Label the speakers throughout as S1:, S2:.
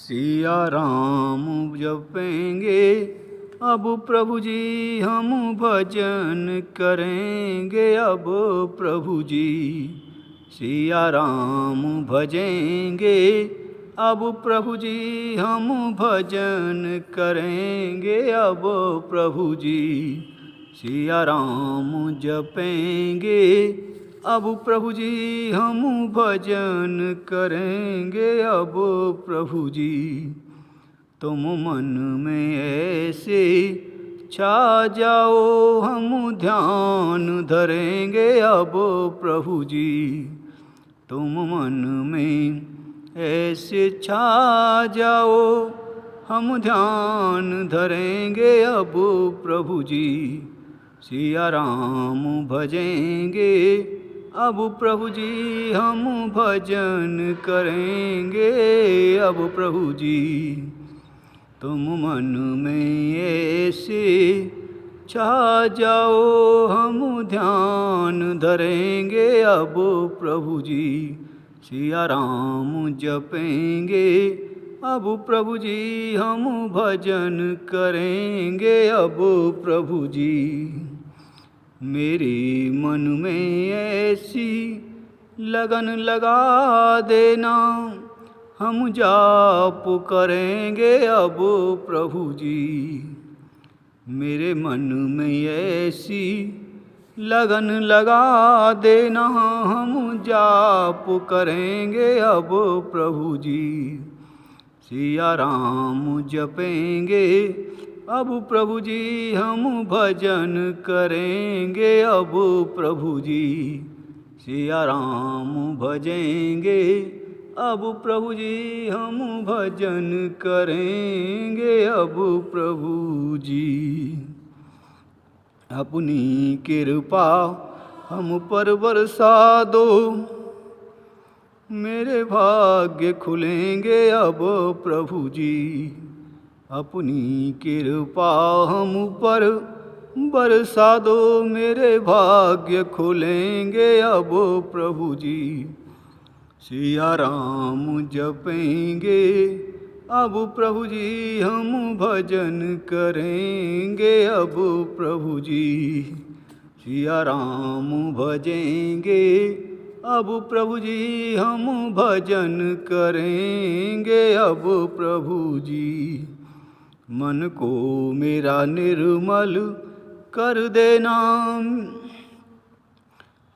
S1: सिया राम जपेंगे अब प्रभु जी हम भजन करेंगे अब प्रभु जी। सिया राम भजेंगे अब प्रभु जी हम भजन करेंगे अब प्रभु जी। सिया राम जपेंगे अब प्रभु जी हम भजन करेंगे अब प्रभु जी। तुम मन में ऐसे छा जाओ हम ध्यान धरेंगे अब प्रभु जी। तुम मन में ऐसे छा जाओ हम ध्यान धरेंगे अब प्रभु जी। सिया राम भजेंगे अब प्रभु जी हम भजन करेंगे अब प्रभु जी। तुम मन में ऐसे छा जाओ हम ध्यान धरेंगे अब प्रभु जी। सिया राम जपेंगे अब प्रभु जी हम भजन करेंगे अब प्रभु जी। मेरे मन में ऐसी लगन लगा देना हम जाप करेंगे अब प्रभु जी। मेरे मन में ऐसी लगन लगा देना हम जाप करेंगे अब प्रभु जी। सिया राम जपेंगे अब प्रभु जी हम भजन करेंगे अब प्रभु जी। सिया राम भजेंगे अब प्रभु जी हम भजन करेंगे अब प्रभु जी। अपनी कृपा हम पर बरसा दो मेरे भाग्य खुलेंगे अब प्रभु जी। अपनी कृपा हम पर बरसा दो मेरे भाग्य खुलेंगे अब प्रभु जी। सिया राम जपेंगे अब प्रभु जी हम भजन करेंगे अब प्रभु जी। सिया राम भजेंगे अब प्रभु जी हम भजन करेंगे अब प्रभु जी। मन को मेरा निर्मल कर देना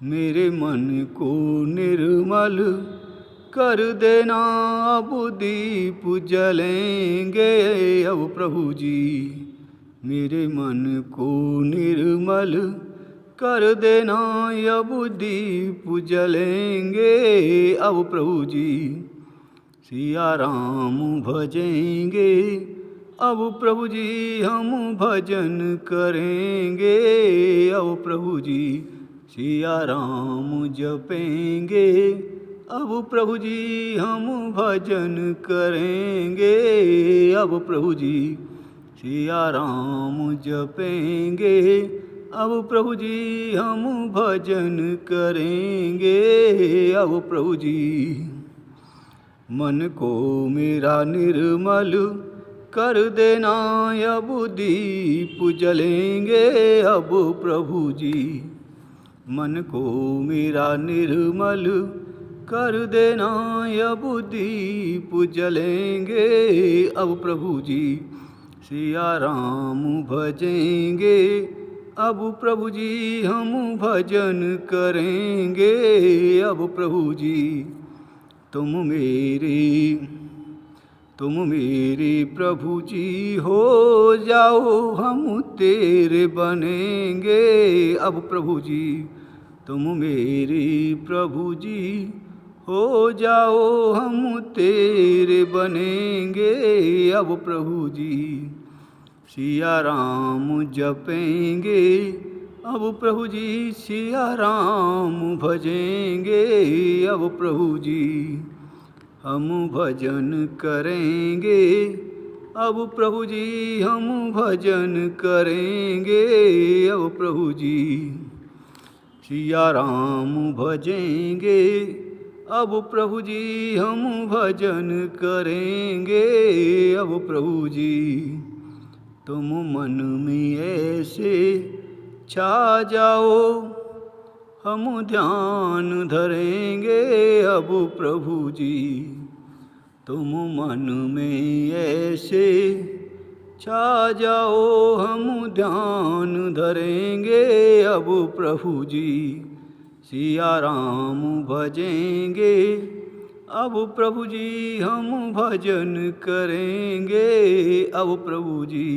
S1: मेरे मन को निर्मल कर देना अब दीप जलेंगे अब प्रभु जी। मेरे मन को निर्मल कर देना अब दीप जलेंगे अब प्रभु जी। सिया राम भजेंगे अब प्रभु जी हम भजन करेंगे अब प्रभु जी। सिया राम जपेंगे अब प्रभु जी हम भजन करेंगे अब प्रभु जी। सिया राम जपेंगे अब प्रभु जी हम भजन करेंगे अब प्रभु जी। मन को मेरा निर्मल कर देना अब दीप जलेंगे अब प्रभु जी। मन को मेरा निर्मल कर देना अब दीप जलेंगे अब प्रभु जी। सिया राम भजेंगे अब प्रभु जी हम भजन करेंगे अब प्रभु जी। तुम मेरे प्रभु जी हो जाओ हम तेरे बनेंगे अब प्रभु जी। तुम मेरे प्रभु जी हो जाओ हम तेरे बनेंगे अब प्रभु जी। सिया राम जपेंगे अब प्रभु जी सिया राम भजेंगे अब प्रभु जी। हम भजन करेंगे अब प्रभु जी हम भजन करेंगे अब प्रभु जी। सिया राम भजेंगे अब प्रभु जी हम भजन करेंगे। अब प्रभु जी तुम मन में ऐसे छा जाओ, हम ध्यान धरेंगे। अब प्रभु जी तुम मन में ऐसे छा जाओ, हम ध्यान धरेंगे। अब प्रभु जी सिया राम भजेंगे। अब प्रभु जी हम भजन करेंगे। अब प्रभु जी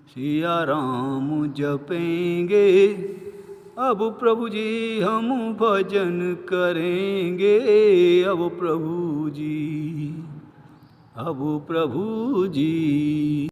S1: सिया राम जपेंगे। अब प्रभु जी हम भजन करेंगे। अब प्रभु जी, अब प्रभु जी।